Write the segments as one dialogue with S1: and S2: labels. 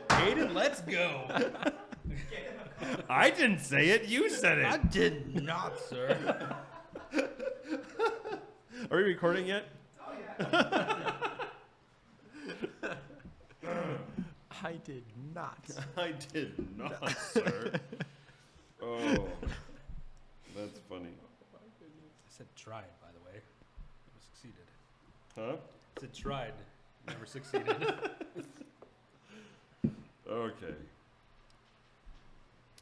S1: Aiden, let's go.
S2: I didn't say it. You said it.
S1: I did not, sir.
S2: Are we recording yet?
S3: I did not.
S2: I did not, sir. Oh, that's funny.
S1: I said tried, by the way. Never succeeded.
S2: Huh?
S1: I said tried. Never succeeded.
S2: Okay.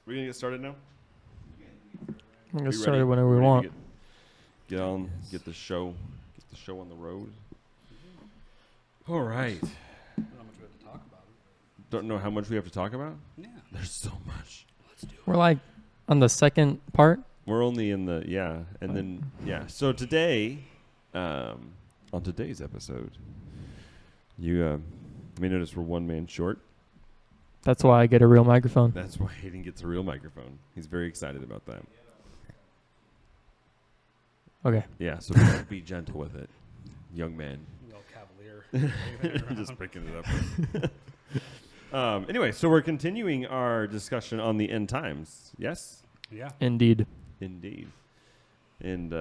S2: We gonna get started now?
S3: We can
S2: We
S3: get started
S2: ready?
S3: whenever we
S2: Ready to
S3: want.
S2: Get on. Get the show on the road. All right.
S1: I don't know how much we have to talk about.
S2: Don't know how much we have to talk about.
S1: Yeah.
S2: There's so much.
S1: Let's do it.
S3: We're like on the second part.
S2: We're only in the and then So today, on today's episode, you may notice we're one man short.
S3: That's why I get a real microphone.
S2: That's why Hayden gets a real microphone. He's very excited about that.
S3: Okay.
S2: Yeah, so be gentle with it, young man.
S1: All cavalier.
S2: Just picking it up. Anyway, so we're continuing our discussion on the end times. Yes,
S1: Yeah.
S3: Indeed.
S2: indeed. And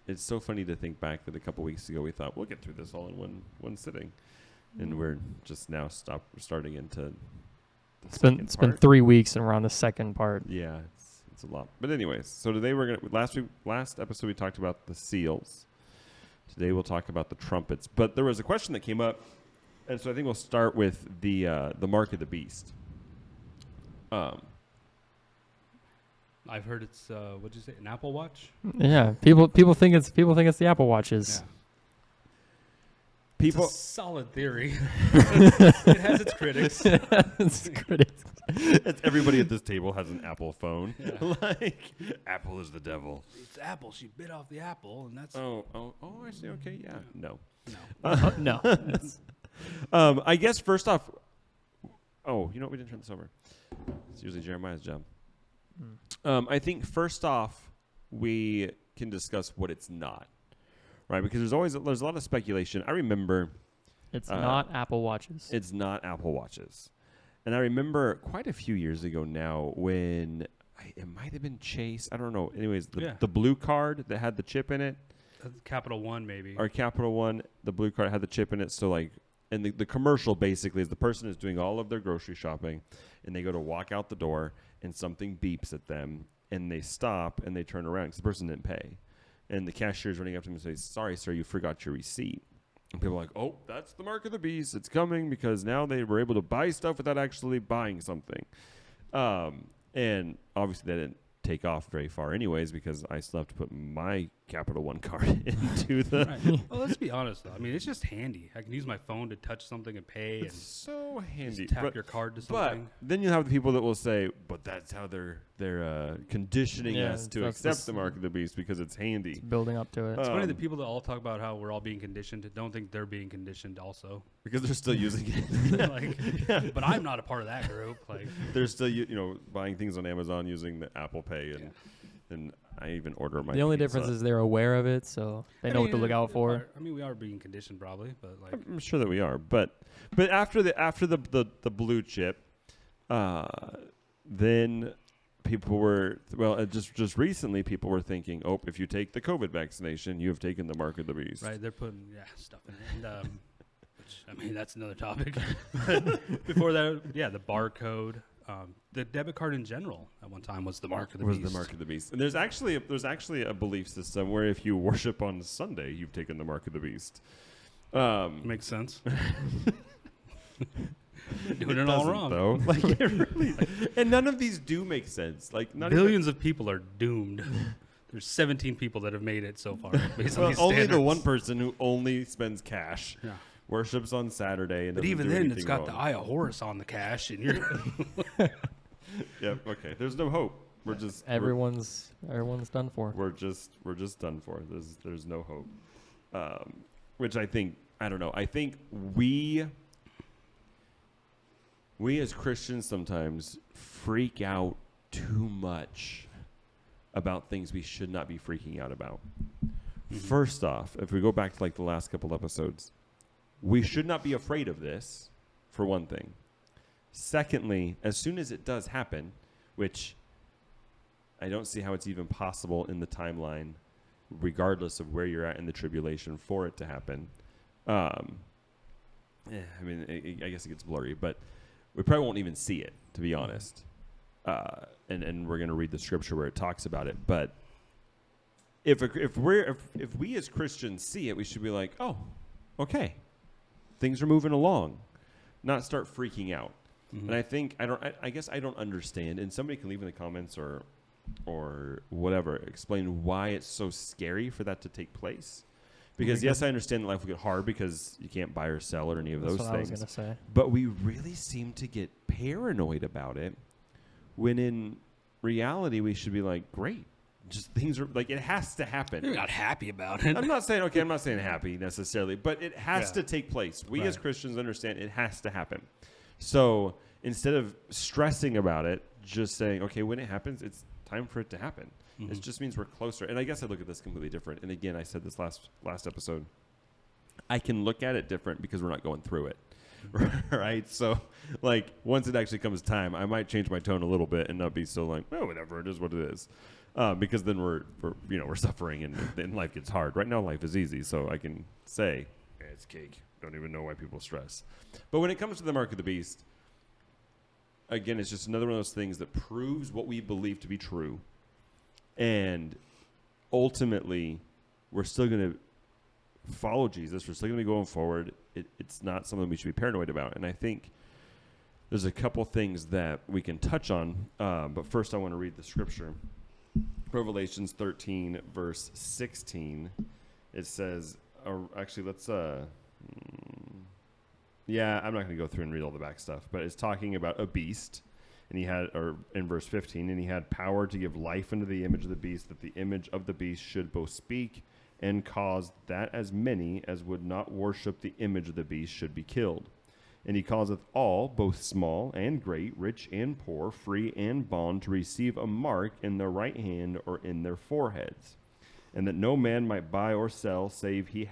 S2: it's so funny to think back that a couple weeks ago we thought we'll get through this all in one sitting, and we're just now starting into the
S3: It's
S2: second
S3: been
S2: part.
S3: 3 weeks and we're on the second part.
S2: Yeah, it's a lot. But anyways, so today last episode we talked about the seals. Today we'll talk about the trumpets. But there was a question that came up, and so I think we'll start with the mark of the beast.
S1: I've heard it's what'd you say? An Apple Watch?
S3: Yeah. People think it's the Apple Watches.
S2: People,
S1: It's a solid theory. It has its critics.
S3: It's critics.
S2: everybody at this table has an Apple phone. Like Apple is the devil.
S1: It's Apple. She bit off the apple, and that's
S2: Oh, I see. Okay, yeah, no.
S1: no.
S3: No.
S2: I guess first off, we didn't turn this over. It's usually Jeremiah's job. I think first off, we can discuss what it's not, right? Because there's a lot of speculation. I remember
S3: It's not Apple Watches.
S2: it's not Apple Watches, and I remember quite a few years ago now when it might have been Chase. I don't know. Anyways, the blue card that had the chip in it,
S1: Capital One, maybe.
S2: or Capital One, the blue card had the chip in it. So like, and the commercial basically is the person is doing all of their grocery shopping, and they go to walk out the door, and something beeps at them, and they stop and they turn around because the person didn't pay, and the cashier's running up to them and says, "Sorry, sir, you forgot your receipt." And people are like, "Oh, that's the mark of the beast. It's coming," because now they were able to buy stuff without actually buying something. And obviously that didn't take off very far anyways, because I still have to put my Capital One card into the...
S1: Right. Well, let's be honest, though. I mean, it's just handy. I can use my phone to touch something and pay
S2: It's
S1: and
S2: so handy.
S1: just tap your card to
S2: But
S1: something.
S2: then you have the people that will say, but that's how they're conditioning
S3: Yeah,
S2: us to
S3: that's
S2: accept the mark of the beast because it's handy.
S3: It's building up to it.
S1: It's funny that people that all talk about how we're all being conditioned don't think they're being conditioned also.
S2: Because they're still using it.
S1: Like, but I'm not a part of that group. Like,
S2: They're still buying things on Amazon using the Apple Pay, and I even order my
S3: The only
S2: pizza.
S3: difference is they're aware of it, so they know what to look out for.
S1: we are being conditioned probably, but like,
S2: I'm sure that we are, but after the blue chip, then people were just recently people were thinking, oh, if you take the COVID vaccination, you have taken the mark of the beast.
S1: right? They're putting stuff in it, and which I mean that's another topic. Before that, the barcode. The debit card in general at one time was the mark of the beast.
S2: Was the mark of the beast. And there's actually a belief system where if you worship on Sunday, you've taken the mark of the beast.
S1: Makes sense. Doing it all wrong.
S2: Though. Like, it really, and none of these do make sense. Like not
S1: Billions of people are doomed. There's 17 people that have made it so far. Based on these
S2: only the
S1: standards.
S2: one person who only spends cash.
S1: Yeah.
S2: Worships on Saturday, and
S1: But
S2: doesn't
S1: even
S2: do
S1: then,
S2: anything
S1: it's got
S2: wrong.
S1: the Eye of Horus on the cash, and you're
S2: Yep. Okay. There's no hope. We're just
S3: Everyone's done for.
S2: We're just done for. There's no hope. Which I think I don't know. I think we as Christians sometimes freak out too much about things we should not be freaking out about. Mm-hmm. First off, if we go back to like the last couple episodes, we should not be afraid of this, for one thing. Secondly, as soon as it does happen, which I don't see how it's even possible in the timeline, regardless of where you're at in the tribulation, for it to happen. I mean, I guess it gets blurry, but we probably won't even see it, to be honest. And we're going to read the scripture where it talks about it. But if we as Christians see it, we should be like, oh, okay, things are moving along, not start freaking out.
S1: Mm-hmm.
S2: And I think I guess I don't understand. And somebody can leave in the comments or whatever, explain why it's so scary for that to take place. Because yes, I understand that life will get hard because you can't buy or sell or any of those
S3: That's what
S2: things.
S3: I was gonna say.
S2: But we really seem to get paranoid about it, when in reality we should be like, great, just things are like, it has to happen.
S1: You're not happy about it.
S2: I'm not saying happy necessarily, but it has to take place. We as Christians understand it has to happen. So instead of stressing about it, just saying, okay, when it happens, it's time for it to happen.
S1: Mm-hmm.
S2: It just means we're closer. And I guess I look at this completely different. And again, I said this last episode, I can look at it different because we're not going through it. Right? So like once it actually comes time, I might change my tone a little bit and not be so like, oh, whatever, it is what it is. Because then we're suffering and then life gets hard. Right now life is easy, so I can say, yeah, it's cake. Don't even know why people stress. But when it comes to the mark of the beast, again, it's just another one of those things that proves what we believe to be true. And ultimately, we're still going to follow Jesus. We're still going to be going forward. It's not something we should be paranoid about. And I think there's a couple things that we can touch on. But first, I want to read the scripture. Revelations 13, verse 16. It says, actually, let's... Yeah, I'm not going to go through and read all the back stuff, but it's talking about a beast, and he had, or in verse 15, and he had power to give life unto the image of the beast, that the image of the beast should both speak and cause that as many as would not worship the image of the beast should be killed. And he causeth all, both small and great, rich and poor, free and bond, to receive a mark in their right hand or in their foreheads, and that no man might buy or sell save he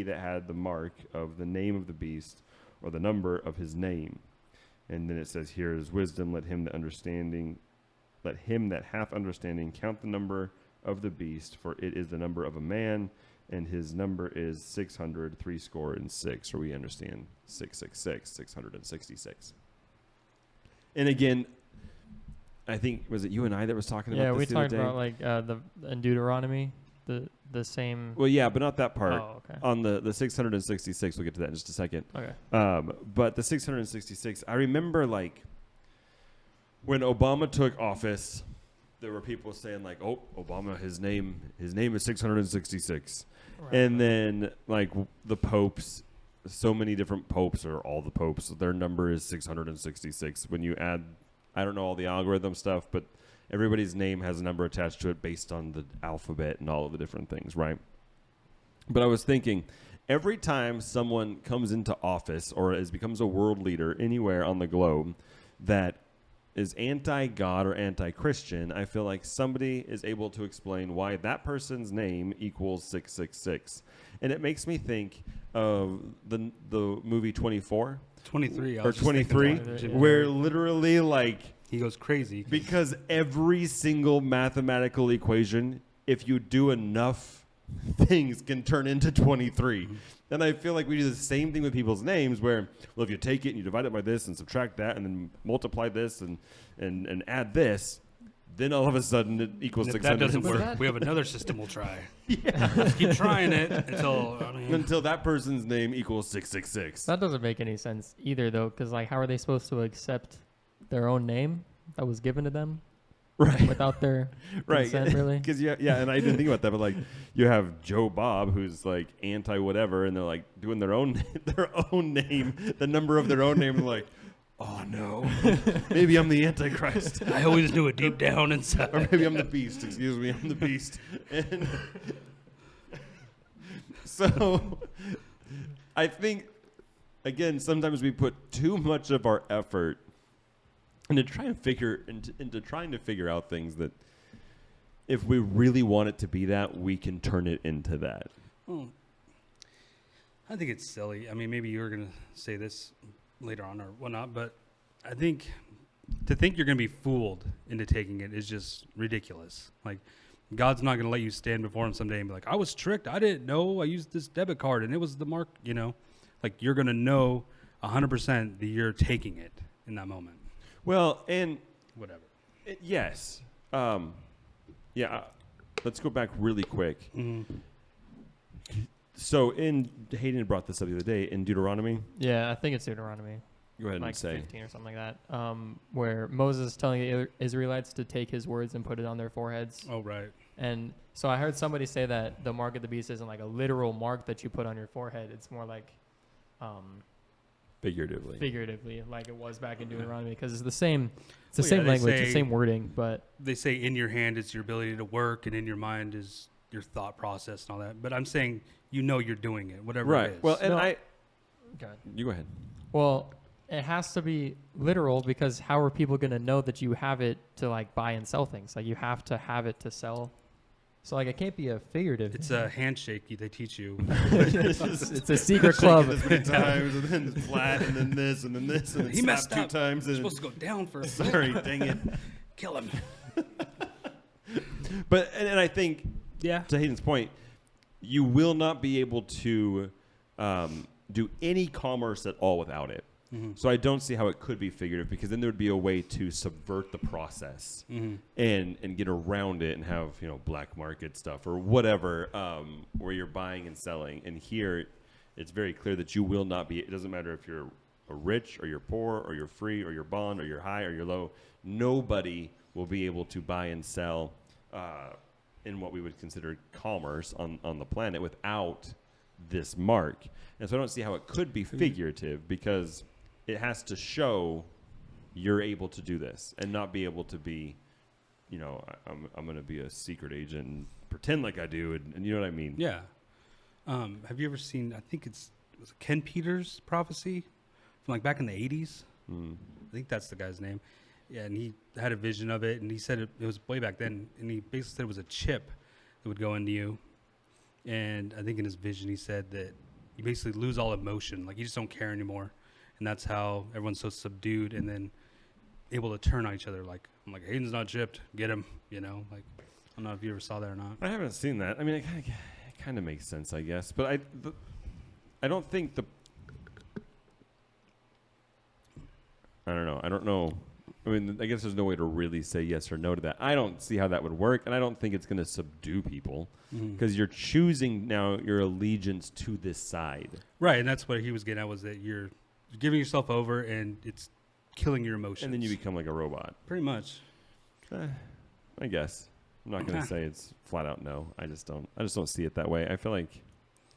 S2: that had the mark of the name of the beast or the number of his name. And then it says, here is wisdom, let him that hath understanding count the number of the beast, for it is the number of a man, and his number is 666, or we understand 666, 666. And again, I think, was it you and I that was talking about this the other day?
S3: Yeah, we talked about in Deuteronomy, the same.
S2: Well, yeah, but not that part.
S3: Oh, okay.
S2: On the 666, we'll get to that in just a second.
S3: Okay.
S2: But the 666, I remember like when Obama took office, there were people saying like, "Oh, Obama, his name is 666,"
S3: Right.
S2: and then like the popes, so many different popes, or all the popes, their number is 666. When you add, I don't know all the algorithm stuff, but everybody's name has a number attached to it based on the alphabet and all of the different things, right? But I was thinking, every time someone comes into office or becomes a world leader anywhere on the globe that is anti-God or anti-Christian, I feel like somebody is able to explain why that person's name equals 666. And it makes me think of the movie 24.
S1: 23.
S2: Or 23, where literally like...
S1: He goes crazy.
S2: Because every single mathematical equation, if you do enough things, can turn into 23. Mm-hmm. And I feel like we do the same thing with people's names where, well, if you take it and you divide it by this and subtract that and then multiply this and add this, then all of a sudden it equals 600.
S1: That doesn't work. We have another system we'll try. Let's keep trying it
S2: until that person's name equals 666.
S3: That doesn't make any sense either, though, because like, how are they supposed to accept their own name that was given to them,
S2: right,
S3: without their consent, really?
S2: Because and I didn't think about that, but like you have Joe Bob, who's like anti whatever, and they're like doing their own name, the number of their own name, and like, oh no, maybe I'm the Antichrist.
S1: I always knew it deep down inside.
S2: Or maybe I'm the beast. Excuse me, I'm the beast. And so I think, again, sometimes we put too much of our effort into trying to figure out things that, if we really want it to be that, we can turn it into that.
S1: Well, I think it's silly. I mean, maybe you were going to say this, later on or whatnot. But I think to think you're going to be fooled into taking it is just ridiculous. Like, God's not going to let you stand before him someday and be like, I was tricked. I didn't know. I used this debit card and it was the mark, you know. Like, you're going to know 100% that you're taking it in that moment.
S2: Well, and
S1: Whatever.
S2: yes. Let's go back really quick.
S1: Mm-hmm.
S2: So Hayden brought this up the other day in Deuteronomy.
S3: Yeah, I think it's Deuteronomy.
S2: Go ahead
S3: Like
S2: and say.
S3: 15 or something like that, where Moses is telling the Israelites to take his words and put it on their foreheads.
S1: Oh, right.
S3: And so I heard somebody say that the mark of the beast isn't like a literal mark that you put on your forehead. It's more like figuratively, like it was back in Deuteronomy, because it's the same. It's the same language, the same wording, but
S1: They say in your hand is your ability to work, and in your mind is your thought process and all that. But I'm saying you're doing it, whatever it is.
S2: Well, and
S3: No.
S2: I.
S3: okay.
S2: You go ahead.
S3: Well, it has to be literal, because how are people going to know that you have it to like buy and sell things? Like, you have to have it to sell. So like, it can't be a figurative.
S1: It's a handshake they teach you.
S3: it's a secret club.
S2: This many times, and then it's flat, and then this, and then this, and then
S1: He
S2: snap
S1: messed
S2: two
S1: up.
S2: times.
S1: You're
S2: And
S1: supposed to go down for a
S2: sorry, dang it.
S1: kill him.
S2: But and I think
S1: Yeah.
S2: to Hayden's point, you will not be able to do any commerce at all without it.
S1: Mm-hmm.
S2: So I don't see how it could be figurative, because then there would be a way to subvert the process
S1: Mm-hmm.
S2: and get around it and have, black market stuff or whatever, where you're buying and selling. And here it's very clear that you will not be. It doesn't matter if you're rich or you're poor or you're free or you're bond or you're high or you're low. Nobody will be able to buy and sell in what we would consider commerce on the planet without this mark. And so I don't see how it could be figurative, because it has to show you're able to do this and not be able to be, I'm going to be a secret agent and pretend like I do. And you know what I mean?
S1: Yeah. Have you ever seen, I think was it Ken Peters' prophecy from like back in the 80s?
S2: Mm.
S1: I think that's the guy's name. Yeah, and he had a vision of it, and he said it was way back then, and he basically said it was a chip that would go into you. And I think in his vision he said that you basically lose all emotion, like you just don't care anymore. And that's how everyone's so subdued and then able to turn on each other. Like, I'm like, Hayden's not chipped, get him, like, I don't know if you ever saw that or not.
S2: I haven't seen that. I mean, it kind of makes sense, I guess. But I don't think I don't know. I don't know. I mean, I guess there's no way to really say yes or no to that. I don't see how that would work, and I don't think it's going to subdue people, because you're choosing now your allegiance to this side.
S1: Right, and that's what he was getting at, was that you're giving yourself over and it's killing your emotions.
S2: And then you become like a robot.
S1: Pretty much.
S2: I guess. I'm not going to say it's flat out no. I just don't see it that way. I feel like,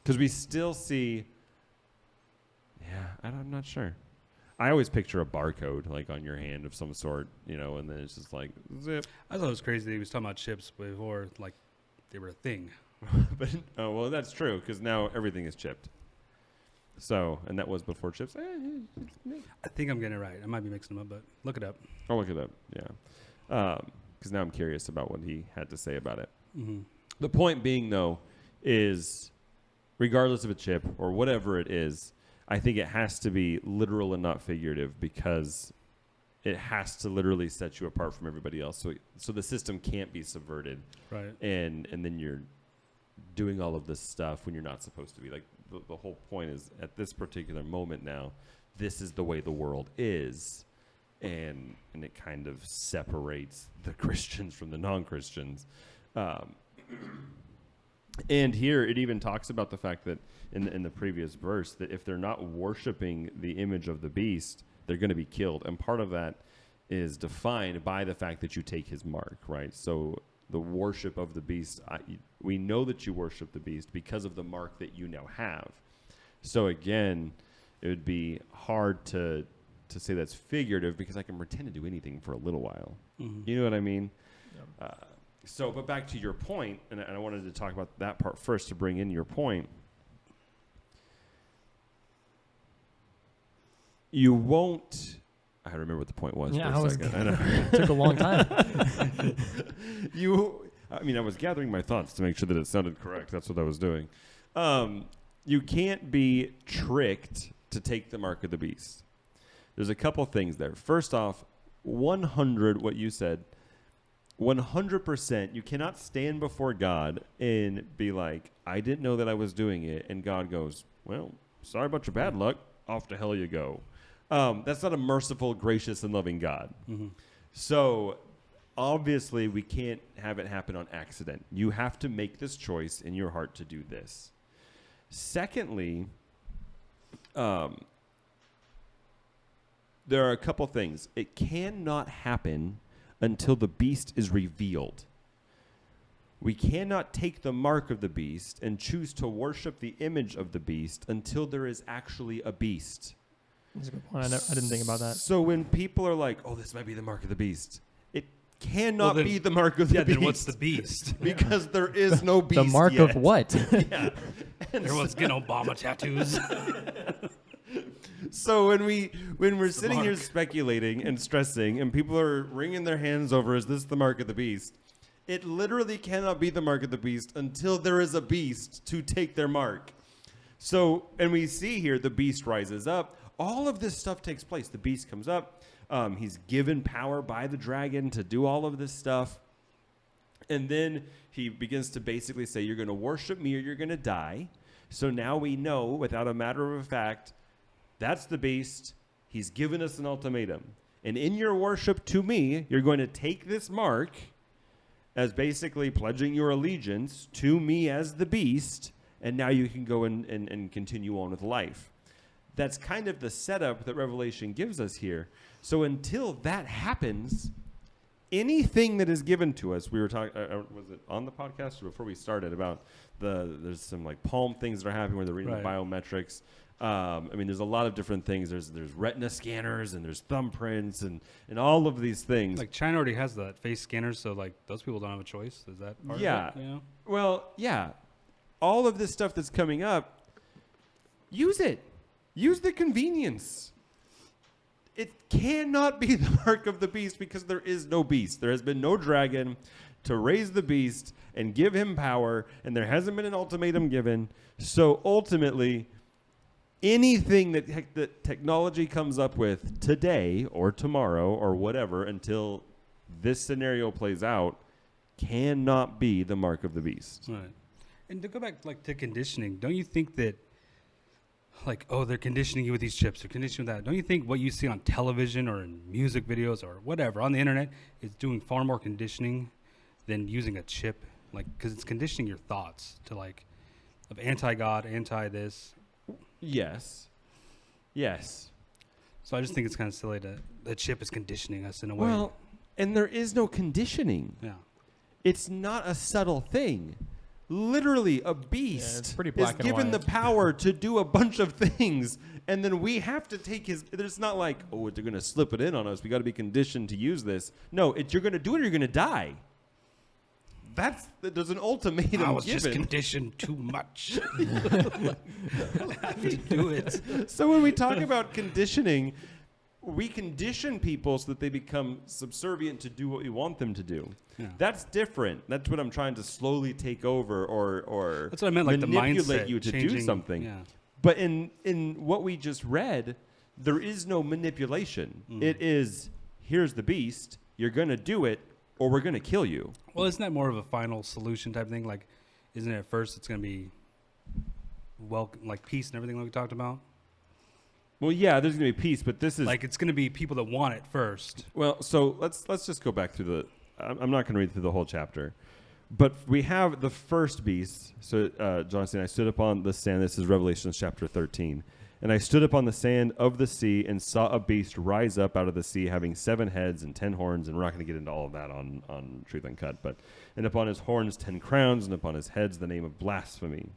S2: because we still see, I'm not sure. I always picture a barcode like on your hand of some sort, and then it's just like zip.
S1: I thought it was crazy that he was talking about chips before, like, they were a thing.
S2: But well, that's true, because now everything is chipped. So, and that was before chips.
S1: I think I'm getting it right. I might be mixing them up, but look it up.
S2: I'll look it up. Yeah, because now I'm curious about what he had to say about it.
S1: Mm-hmm.
S2: The point being, though, is regardless of a chip or whatever it is, I think it has to be literal and not figurative, because it has to literally set you apart from everybody else. So the system can't be subverted.
S1: Right.
S2: And then you're doing all of this stuff when you're not supposed to be. Like, the whole point is, at this particular moment now, this is the way the world is. And it kind of separates the Christians from the non-Christians. And here it even talks about the fact that in the previous verse, that if they're not worshiping the image of the beast, they're going to be killed. And part of that is defined by the fact that you take his mark, right? So the worship of the beast, we know that you worship the beast because of the mark that you now have. So again, it would be hard to say that's figurative, because I can pretend to do anything for a little while.
S1: Mm-hmm.
S2: You know what I mean?
S3: Yep.
S2: But back to your point, and I wanted to talk about that part first to bring in your point. You won't. I remember what the point was.
S3: Yeah,
S2: for a second. I know.
S3: It took a long time.
S2: I was gathering my thoughts to make sure that it sounded correct. That's what I was doing. You can't be tricked to take the mark of the beast. there's a couple things there. First off, 100, what you said, 100%, you cannot stand before God and be like, I didn't know that I was doing it. And God goes, well, sorry about your bad luck. Off to hell you go. That's not a merciful, gracious, and loving God.
S1: Mm-hmm.
S2: So obviously we can't have it happen on accident. You have to make this choice in your heart to do this. Secondly, there are a couple things. It cannot happen until the beast is revealed. We cannot take the mark of the beast and choose to worship the image of the beast until there is actually a beast.
S3: That's a good point. I didn't think about that.
S2: So when people are like, oh, this might be the mark of the beast, it cannot
S1: then-
S2: be the mark of the
S1: Yeah,
S2: beast.
S1: then what's the beast?
S2: Because there is no beast
S3: The mark
S2: yet.
S3: of what?
S2: Yeah. And
S1: Everyone's getting Obama tattoos.
S2: so when we're sitting here
S1: mark.
S2: speculating and stressing and people are wringing their hands over, is this the mark of the beast? It literally cannot be the mark of the beast until there is a beast to take their mark. So, and we see here the beast rises up. All of this stuff takes place. The beast comes up. He's given power by the dragon to do all of this stuff. And then he begins to basically say, you're going to worship me or you're going to die. So now we know, without a matter of fact, that's the beast. He's given us an ultimatum. And in your worship to me, you're going to take this mark as basically pledging your allegiance to me as the beast, and now you can go and continue on with life. That's kind of the setup that Revelation gives us here. So until that happens, anything that is given to us, we were talking, was it on the podcast or before we started about there's some like palm things that are happening where they're reading
S1: Right.
S2: the biometrics. I mean, there's a lot of different things. There's retina scanners and there's thumbprints and all of these things.
S1: Like China already has that face scanners, so like those people don't have a choice. Is that part
S2: Yeah.
S1: of it? You know?
S2: Well, yeah. All of this stuff that's coming up, use it. Use the convenience. It cannot be the mark of the beast because there is no beast. There has been no dragon to raise the beast and give him power, and there hasn't been an ultimatum given. So ultimately, anything that technology comes up with today or tomorrow or whatever until this scenario plays out cannot be the mark of the beast.
S1: Right. And to go back like to conditioning, don't you think that like, oh, they're conditioning you with these chips, they're conditioning with that. Don't you think what you see on television or in music videos or whatever on the internet is doing far more conditioning than using a chip? Like, because it's conditioning your thoughts to like of anti-God, anti-this.
S2: Yes. Yes.
S1: So I just think it's kind of silly that the chip is conditioning us in a way.
S2: Well, and there is no conditioning.
S1: Yeah.
S2: It's not a subtle thing. Literally, a
S3: it's
S2: beast
S3: pretty
S2: is
S3: black and
S2: given the
S3: white.
S2: power to do a bunch of things, and then we have to take his. It's not like, oh, they're going to slip it in on us. We got to be conditioned to use this. No, you're going to do it or you're going to die. There's an ultimatum
S1: I was
S2: given.
S1: just conditioned too much. I have to do it.
S2: So when we talk about conditioning, we condition people so that they become subservient to do what we want them to do.
S1: Yeah.
S2: That's different. That's what I'm trying to slowly take over or
S1: That's what I meant, like the
S2: manipulate
S1: mindset
S2: you to do
S1: changing.
S2: something.
S1: Yeah.
S2: But in what we just read, there is no manipulation. It is, here's the beast, you're going to do it, or we're going to kill you.
S1: Well, isn't that more of a final solution type thing? Like, isn't it at first it's going to be like peace and everything like we talked about?
S2: Well, yeah, there's going to be peace, but this is
S1: Like, it's going to be people that want it first.
S2: well. So let's just go back through the. I'm not going to read through the whole chapter, but we have the first beast. So John saying, I stood upon the sand. This is Revelation chapter 13. And I stood upon the sand of the sea and saw a beast rise up out of the sea, having 7 heads and 10 horns. And we're not going to get into all of that on Truth Uncut. And upon his horns 10 crowns, and upon his heads the name of blasphemy.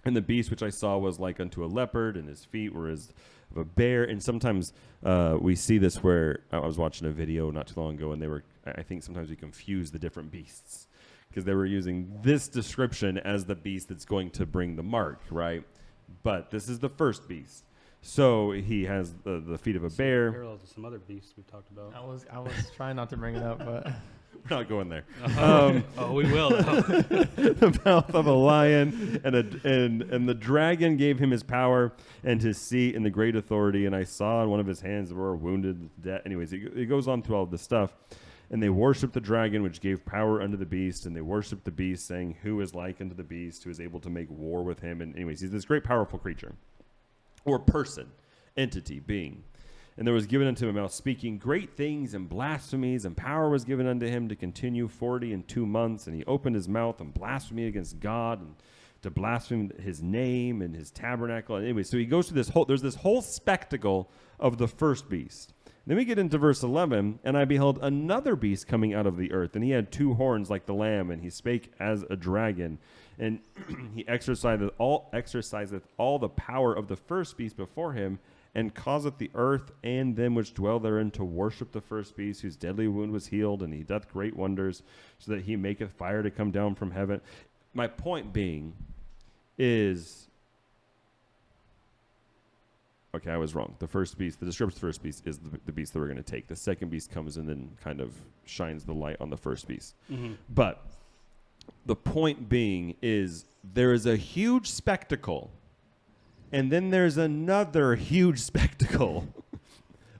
S2: And the beast which I saw was like unto a leopard, and his feet were as of a bear. And sometimes we see this where I was watching a video not too long ago, and I think sometimes we confuse the different beasts because they were using this description as the beast that's going to bring the mark, right? But this is the first beast. So he has the feet of a bear.
S1: Parallel to some other beasts we've talked about.
S3: I was trying not to bring it up, but
S2: We're not going there.
S1: Oh, we will. Though.
S2: The mouth of a lion, and the dragon gave him his power and his seat and the great authority. And I saw in one of his hands were wounded. Anyways, it goes on through all of this stuff. And they worshiped the dragon, which gave power unto the beast. And they worshiped the beast, saying, "Who is like unto the beast, who is able to make war with him?" And anyways, he's this great, powerful creature, or person, entity, being. And there was given unto him a mouth speaking great things and blasphemies, and power was given unto him to continue 42 months. And he opened his mouth and blasphemed against God, and to blaspheme his name and his tabernacle. And anyway, so he goes through there's this whole spectacle of the first beast. Then we get into verse 11, and I beheld another beast coming out of the earth, and he had 2 horns like the lamb, and he spake as a dragon, and he exerciseth all the power of the first beast before him, and causeth the earth and them which dwell therein to worship the first beast, whose deadly wound was healed, and he doth great wonders, so that he maketh fire to come down from heaven. My point being is, okay, I was wrong. The first beast, the description of the first beast is the beast that we're going to take. The second beast comes and then kind of shines the light on the first beast.
S1: Mm-hmm.
S2: But the point being is there is a huge spectacle, and then there's another huge spectacle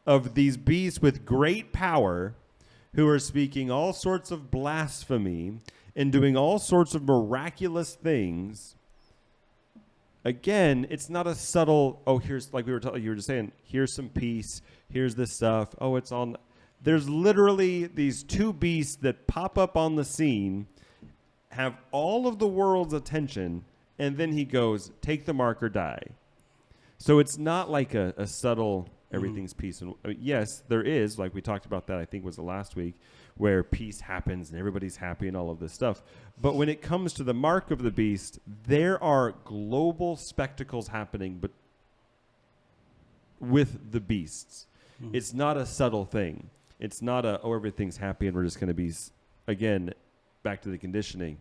S2: of these beasts with great power who are speaking all sorts of blasphemy and doing all sorts of miraculous things. Again, it's not a subtle, here's, like you were just saying, here's some peace, here's this stuff, it's on. There's literally these 2 beasts that pop up on the scene, have all of the world's attention, and then he goes, take the mark or die. So it's not like a subtle, everything's peace. And yes, there is, like we talked about that, I think was the last week, where peace happens and everybody's happy and all of this stuff. But when it comes to the mark of the beast, there are global spectacles happening, but with the beasts.
S1: Mm-hmm.
S2: It's not a subtle thing. It's not everything's happy and we're just going to be, again, back to the conditioning.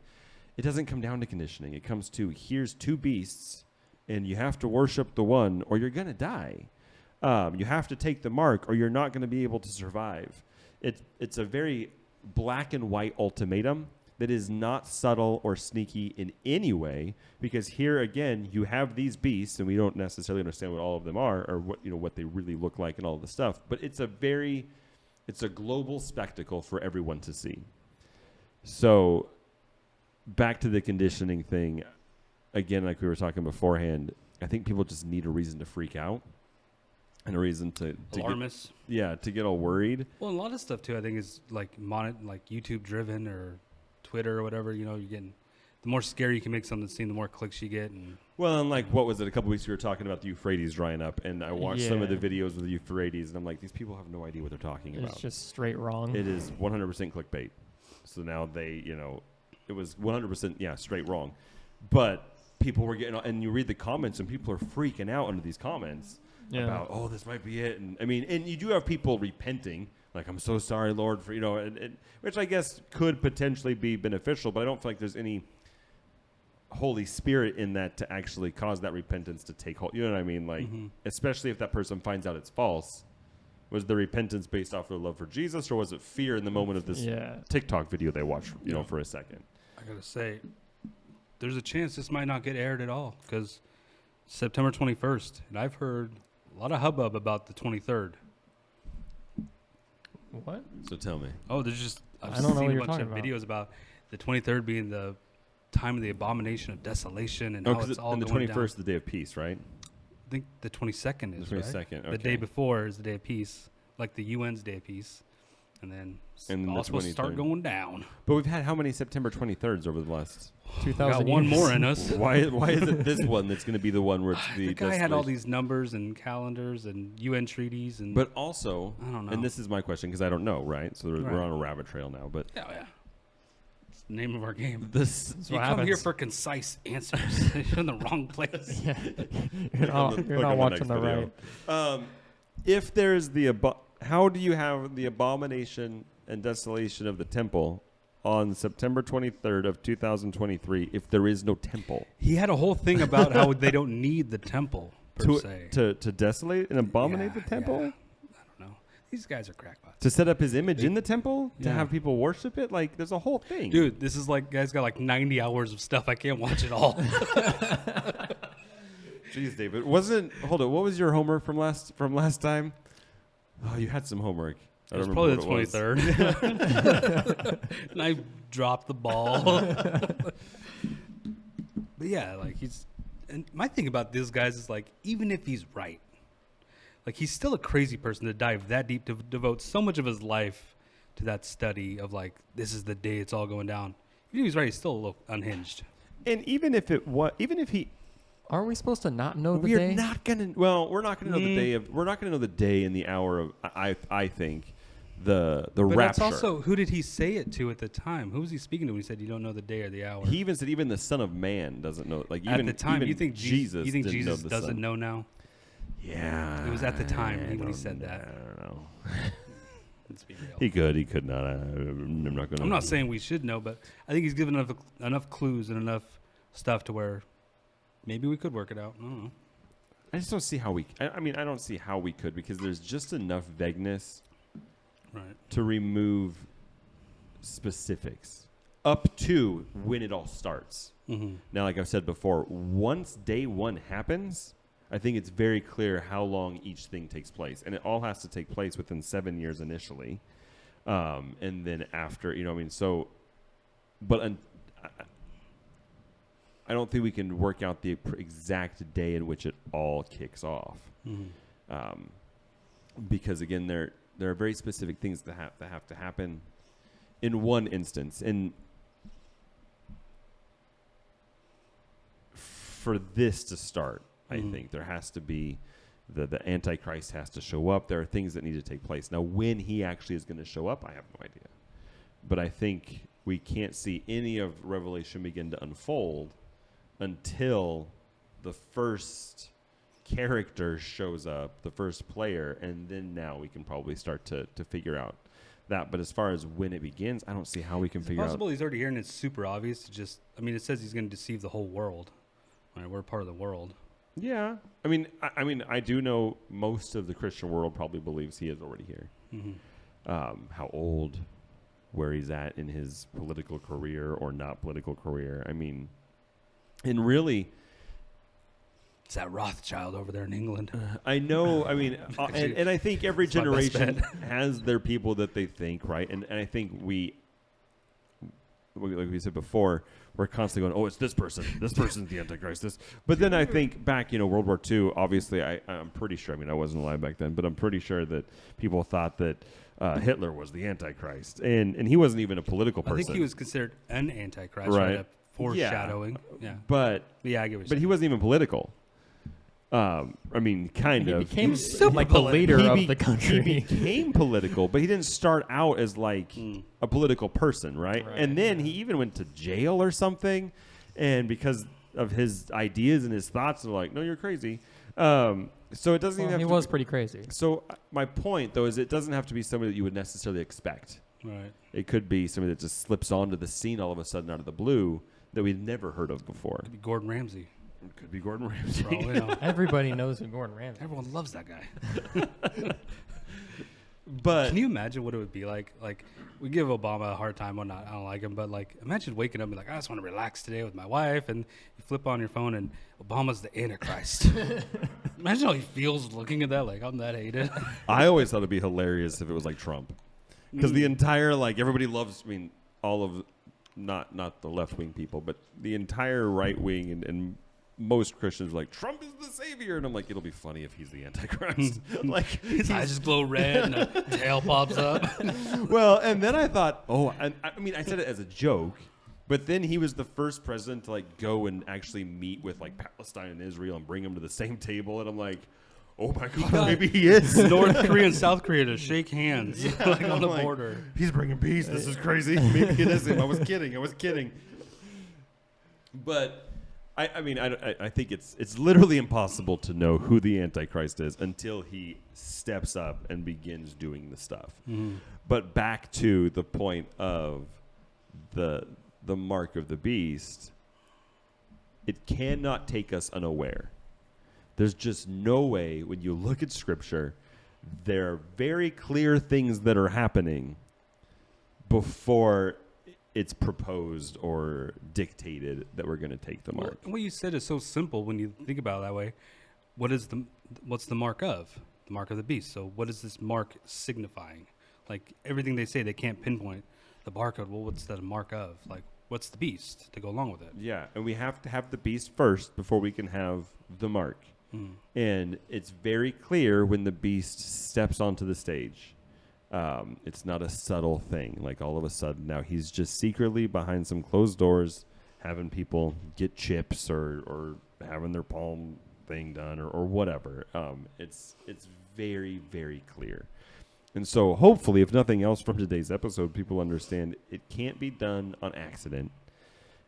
S2: It doesn't come down to conditioning. It comes to, here's 2 beasts, and you have to worship the one or you're going to die. You have to take the mark or you're not going to be able to survive. It's a very black and white ultimatum that is not subtle or sneaky in any way, because here again you have these beasts, and we don't necessarily understand what all of them are or what they really look like and all of the stuff. But it's a global spectacle for everyone to see. So back to the conditioning thing again, like we were talking beforehand. I think people just need a reason to freak out. And a reason to
S1: alarmists.
S2: To get all worried.
S1: Well, a lot of stuff too, I think, is like YouTube driven or Twitter or whatever. You're getting, the more scary you can make something seem, the more clicks you get. And
S2: what was it? A couple weeks we were talking about the Euphrates drying up, and I watched some of the videos of the Euphrates, and I'm like, these people have no idea what they're talking about.
S3: It's just straight wrong.
S2: It is 100% clickbait. So now they, it was 100% straight wrong. But people were getting, and you read the comments, and people are freaking out under these comments. About, this might be it. And I mean, and you do have people repenting, like, I'm so sorry, Lord, for, which I guess could potentially be beneficial, but I don't feel like there's any Holy Spirit in that to actually cause that repentance to take hold. You know what I mean? Like, especially if that person finds out it's false. Was the repentance based off their love for Jesus, or was it fear in the moment of this TikTok video they watched, for a second?
S1: I got to say, there's a chance this might not get aired at all, because September 21st, and I've heard a lot of hubbub about the 23rd.
S3: What?
S2: So tell me.
S1: Oh, there's just, I've
S3: I don't know
S1: seen
S3: what
S1: a
S3: you're
S1: bunch of
S3: talking
S1: videos about the 23rd being the time of the abomination of desolation and how it's all
S2: and the
S1: going
S2: 21st
S1: down.
S2: is the day of peace, right?
S1: I think the 22nd is,
S2: The 22nd,
S1: right?
S2: okay.
S1: The day before is the day of peace, like the UN's day of peace. And then it's
S2: And then
S1: all
S2: the
S1: supposed to start
S2: 23rd.
S1: going down.
S2: But we've had how many September 23rds over the last?
S3: 2,000
S1: Got one
S3: years.
S1: more in us.
S2: Why is it this one that's going to be the one where it's
S1: The guy had all these numbers and calendars and UN treaties and.
S2: But also,
S1: I don't know.
S2: and this is my question because I don't know, right? So
S1: Right.
S2: we're on a rabbit trail now. But
S1: yeah. It's the name of our game.
S2: this
S3: That's
S1: You
S3: what
S1: come here
S3: happens.
S1: for concise answers. You're in the wrong place.
S3: You're not
S2: Look on
S3: watching
S2: next
S3: the
S2: video.
S3: right.
S2: If there's how do you have the abomination and desolation of the temple on September 23rd of 2023 if there is no temple?
S1: He had a whole thing about how they don't need the temple per se.
S2: to desolate and abominate
S1: Yeah,
S2: the temple,
S1: yeah. I don't know. These guys are crackpots.
S2: to set up his image in the temple, to
S1: Yeah.
S2: have people worship it. Like, there's a whole thing.
S1: Dude, this is like guys got like 90 hours of stuff. I can't watch it all.
S2: Jeez, David, hold on. What was your homework from last time? Oh, you had some homework. I
S1: It was
S2: don't
S1: probably
S2: remember
S1: the
S2: what it was.
S1: 23rd. And I dropped the ball. But yeah, like and my thing about these guys is like, even if he's right, like he's still a crazy person to dive that deep, to devote so much of his life to that study of like, this is the day it's all going down. Even if he's right, he's still a little unhinged.
S2: And even if he,
S3: Aren't we supposed to not know the
S2: we're
S3: day?
S2: not gonna. Well, we're not gonna know the day of. We're not gonna know the day and the hour of. I think the
S1: But
S2: rapture.
S1: that's also, who did he say it to at the time? Who was he speaking to when he said, you don't know the day or the hour?
S2: He even said even the Son of Man doesn't know. Like even
S1: at the time,
S2: even
S1: you think
S2: Jesus?
S1: You think
S2: didn't
S1: Jesus
S2: know the
S1: doesn't
S2: Son.
S1: know now?
S2: Yeah,
S1: It was at the time
S2: I
S1: when he
S2: don't-
S1: said that.
S2: I don't know.
S1: Let's be real.
S2: He could not. I'm not gonna.
S1: I'm not saying we should know, but I think he's given enough clues and enough stuff to where maybe we could work it out. I don't know.
S2: I just don't see how we. I mean, I don't see how we could, because there's just enough vagueness
S1: Right.
S2: to remove specifics up to when it all starts.
S1: Mm-hmm.
S2: Now, like I've said before, once day one happens, I think it's very clear how long each thing takes place, and it all has to take place within 7 years initially, and then after, I mean, so, but I don't think we can work out the exact day in which it all kicks off,
S1: Mm-hmm.
S2: because again, there are very specific things that have to happen in one instance, and for this to start, I think there has to be the Antichrist has to show up. There are things that need to take place. Now, when he actually is going to show up, I have no idea. But I think we can't see any of Revelation begin to unfold until the first character shows up, the first player, and then now we can probably start to figure out that. But as far as when it begins, I don't see how we can
S1: Is it
S2: figure
S1: possible
S2: out.
S1: he's already here and it's super obvious? It says he's going to deceive the whole world. Right, we're part of the world.
S2: Yeah, I mean, I do know most of the Christian world probably believes he is already here.
S1: Mm-hmm.
S2: How old, where he's at in his political career or not political career. I mean, and really,
S1: It's that Rothschild over there in England.
S2: I know. I mean, and I think every
S1: It's my best
S2: generation
S1: bet.
S2: has their people that they think, right? And I think like we said before, we're constantly going, oh, it's this person. This person's the Antichrist. But then I think back, World War II, obviously, I'm pretty sure, I mean, I wasn't alive back then, but I'm pretty sure that people thought that Hitler was the Antichrist. And he wasn't even a political person.
S1: I think he was considered an Antichrist,
S2: Right.
S1: right? Foreshadowing. Yeah.
S2: But
S1: Yeah, I get what you're
S2: he
S1: saying.
S2: wasn't even political. I mean, kind
S3: He
S2: of.
S3: became
S1: super
S3: like the
S1: political.
S3: leader
S2: He
S3: of
S2: be-
S3: the country.
S2: He became political, but he didn't start out as like a political person, right?
S3: Right,
S2: And then he even went to jail or something, and because of his ideas and his thoughts, they're like, "No, you're crazy." So it doesn't even have
S3: he
S2: to
S3: was
S2: be-
S3: pretty crazy.
S2: So my point, though, is it doesn't have to be somebody that you would necessarily expect.
S1: Right.
S2: It could be somebody that just slips onto the scene all of a sudden out of the blue that we'd never heard of before.
S1: Could be Gordon Ramsay.
S2: It could be Gordon Ramsay.
S1: For all we know.
S3: Everybody knows who Gordon Ramsay is.
S1: Everyone loves that guy.
S2: But
S1: Can you imagine what it would be like? Like, we give Obama a hard time or not. I don't like him, but like, imagine waking up and be like, I just want to relax today with my wife, and you flip on your phone and Obama's the Antichrist. Imagine how he feels looking at that. Like, I'm that hated.
S2: I always thought it'd be hilarious if it was like Trump, because the entire everybody loves. I mean, all of not the left wing people, but the entire right wing and most Christians are like, Trump is the savior, and I'm like, it'll be funny if he's the Antichrist. Like,
S1: His eyes just glow red and a tail pops up.
S2: well, and then I thought, and I mean, I said it as a joke, but then he was the first president to go and actually meet with Palestine and Israel and bring them to the same table, and I'm like, oh my God,
S1: got
S2: maybe he is.
S1: North Korea and South Korea to shake hands on
S2: I'm
S1: the
S2: like,
S1: border.
S2: He's bringing peace. This is crazy. Maybe it is him. I was kidding. But I think it's literally impossible to know who the Antichrist is until he steps up and begins doing the stuff. But back to the point of the mark of the beast, it cannot take us unaware. There's just no way when you look at Scripture, there are very clear things that are happening before it's proposed or dictated that we're going to take the mark.
S1: What you said is so simple when you think about it that way. What's the mark of? The mark of the beast. So what is this mark signifying? Like everything they say, they can't pinpoint the barcode. Well, what's the mark of? Like, what's the beast to go along with it?
S2: Yeah, and we have to have the beast first before we can have the mark. And it's very clear when the beast steps onto the stage. It's not a subtle thing. Like all of a sudden now he's just secretly behind some closed doors having people get chips or having their palm thing done or whatever. It's very, very clear. And so hopefully, if nothing else from today's episode, people understand it can't be done on accident.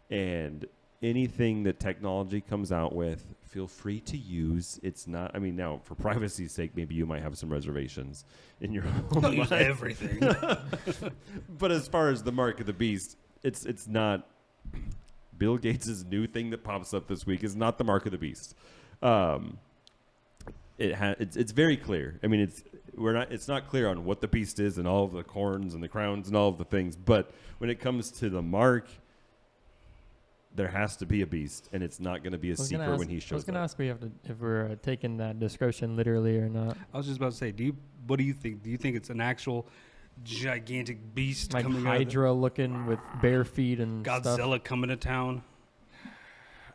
S2: And anything that technology comes out with, feel free to use. It's not, I mean, now for privacy's sake, maybe you might have some reservations in your home.
S1: Don't use everything.
S2: But as far as the mark of the beast, it's not. Bill Gates' new thing that pops up this week is not the mark of the beast. It's very clear. I mean, it's not clear on what the beast is and all of the corns and the crowns and all of the things. But when it comes to the mark, there has to be a beast, and it's not going to be a secret when he shows up.
S3: I was going to ask if we're taking that description literally or not.
S1: I was just about to say, what do you think? Do you think it's an actual gigantic beast
S3: Like
S1: coming
S3: Hydra looking with bare feet and
S1: Godzilla
S3: stuff?
S1: coming to town?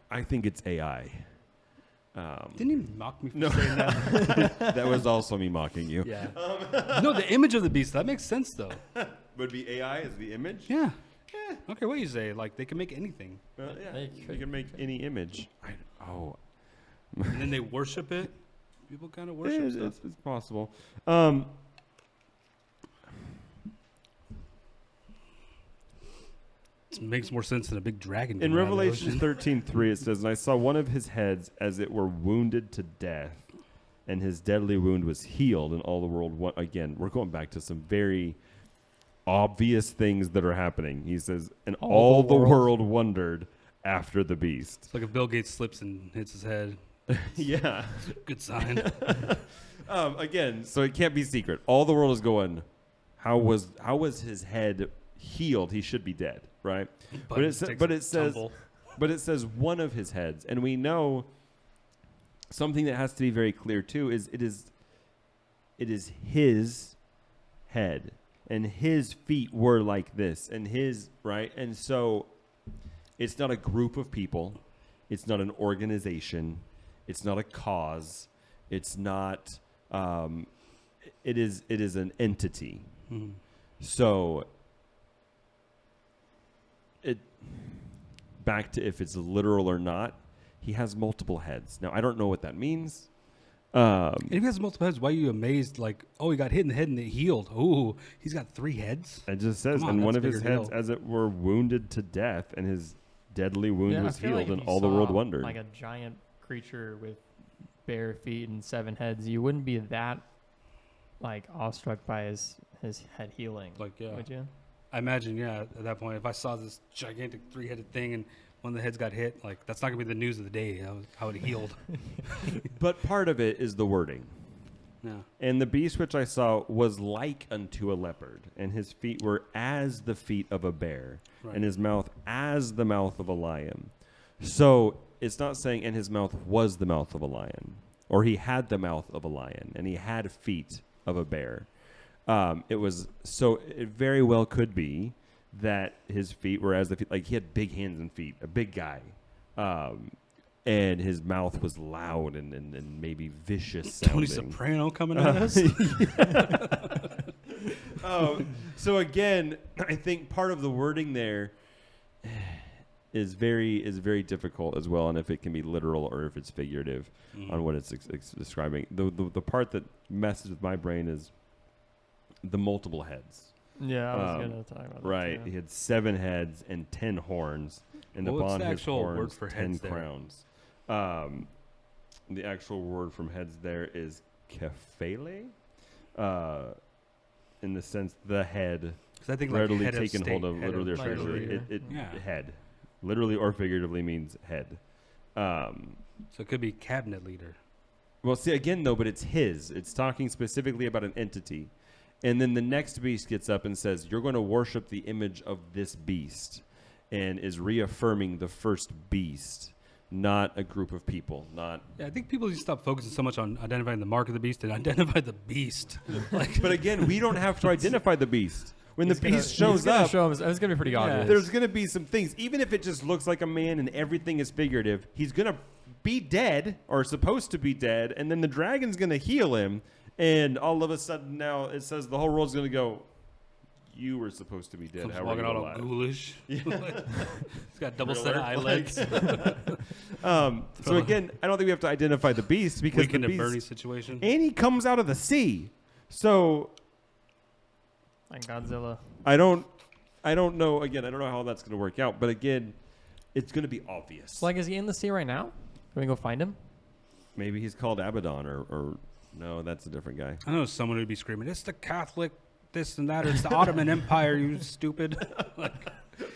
S2: I think it's AI.
S1: Didn't you mock me for
S2: No.
S1: saying that?
S2: That was also me mocking you.
S1: Yeah. No, the image of the beast, that makes sense, though.
S2: Would be AI as the image?
S1: Yeah. Okay, what do you say? Like, they can make anything.
S2: Well, yeah.
S3: They
S2: You
S3: could.
S2: can make any image.
S1: And then they worship it. People kind of
S2: Yeah,
S1: worship stuff.
S2: it's possible.
S1: It makes more sense than a big dragon.
S2: In
S1: coming out of the
S2: Revelation
S1: ocean.
S2: 13:3, it says, "And I saw one of his heads as it were wounded to death, and his deadly wound was healed, and all the world." Again, we're going back to some very obvious things that are happening. He says, "And all the world wondered after the beast."
S1: It's like if Bill Gates slips and hits his head.
S2: Yeah.
S1: Good sign.
S2: Again, so it can't be secret. All the world is going, how was his head healed? He should be dead, right? But it says one of his heads, and we know something that has to be very clear too is it is his head, and his feet were like this, and his right, and so it's not a group of people, it's not an organization, it's not a cause, it's not. It is an entity.
S1: Mhm.
S2: So back to if it's literal or not, he has multiple heads. Now I don't know what that means.
S1: If he has multiple heads, why are you amazed? Like, oh, he got hit in the head and it healed. Oh, he's got 3 heads.
S2: It just says,
S1: Come on,
S2: and one
S1: that's
S2: of
S1: a
S2: his
S1: bigger
S2: heads,
S1: deal.
S2: as it were, wounded to death, and his deadly wound
S3: Yeah, I
S2: was
S3: feel
S2: healed,
S3: like if
S2: and
S3: you
S2: all the world
S3: saw,
S2: wondered.
S3: Like a giant creature with bare feet and 7 heads, you wouldn't be that like awestruck by his head healing,
S1: Like, yeah.
S3: would you?
S1: I imagine, yeah, at that point, if I saw this gigantic 3-headed thing and one of the heads got hit, like, that's not going to be the news of the day, how it healed.
S2: But part of it is the wording.
S1: Yeah.
S2: And the beast which I saw was like unto a leopard, and his feet were as the feet of a bear,
S1: Right.
S2: and his mouth as the mouth of a lion. So it's not saying, and his mouth was the mouth of a lion, or he had the mouth of a lion, and he had feet of a bear. It very well could be that his feet were as the feet, like he had big hands and feet, a big guy. And his mouth was loud and maybe vicious sounding.
S1: Tony Soprano coming at us.
S2: So again, I think part of the wording there is very difficult as well, and if it can be literal or if it's figurative on what it's describing. The part that messes with my brain is the multiple heads.
S3: Yeah, I was gonna talk about that.
S2: Right,
S3: too.
S2: he had 7 heads and 10 horns, and
S1: What's
S2: upon
S1: the
S2: his
S1: actual word
S2: horns
S1: for
S2: 10
S1: heads there?
S2: crowns. The actual word from heads there is kephale, in the sense the head
S1: 'Cause I think like
S2: readily
S1: head of
S2: taken hold
S1: state,
S2: of
S1: head
S2: literally or
S3: like
S2: figuratively.
S3: leader.
S2: It
S1: Yeah.
S2: head, literally or figuratively means head.
S1: So it could be cabinet leader.
S2: Well, see, again, though, but it's his. It's talking specifically about an entity. And then the next beast gets up and says, you're going to worship the image of this beast, and is reaffirming the first beast, not a group of people. Not.
S1: Yeah, I think people need to stop focusing so much on identifying the mark of the beast and identify the beast.
S2: But again, we don't have to identify the beast. When the beast shows up,
S3: it's going to be pretty obvious.
S2: there's going to be some things. Even if it just looks like a man and everything is figurative, he's going to be dead, or supposed to be dead, and then the dragon's going to heal him. And all of a sudden now it says the whole world's going to go, you were supposed to be dead.
S1: Comes
S2: How are
S1: walking
S2: you
S1: out all
S2: alive?
S1: ghoulish. He's got double
S2: Real
S1: set of
S2: alert,
S1: eyelids.
S2: So again, I don't think we have to identify the beast because
S1: Weekend
S2: the
S1: at Bernie
S2: beast,
S1: situation.
S2: and he comes out of the sea. So
S3: Like Godzilla.
S2: I don't know. Again, I don't know how that's going to work out. But again, it's going to be obvious.
S3: So, like, is he in the sea right now? Can we go find him?
S2: Maybe he's called Abaddon, or no, that's a different guy.
S1: I know someone would be screaming, "It's the Catholic, this and that, or it's the Ottoman Empire, you stupid."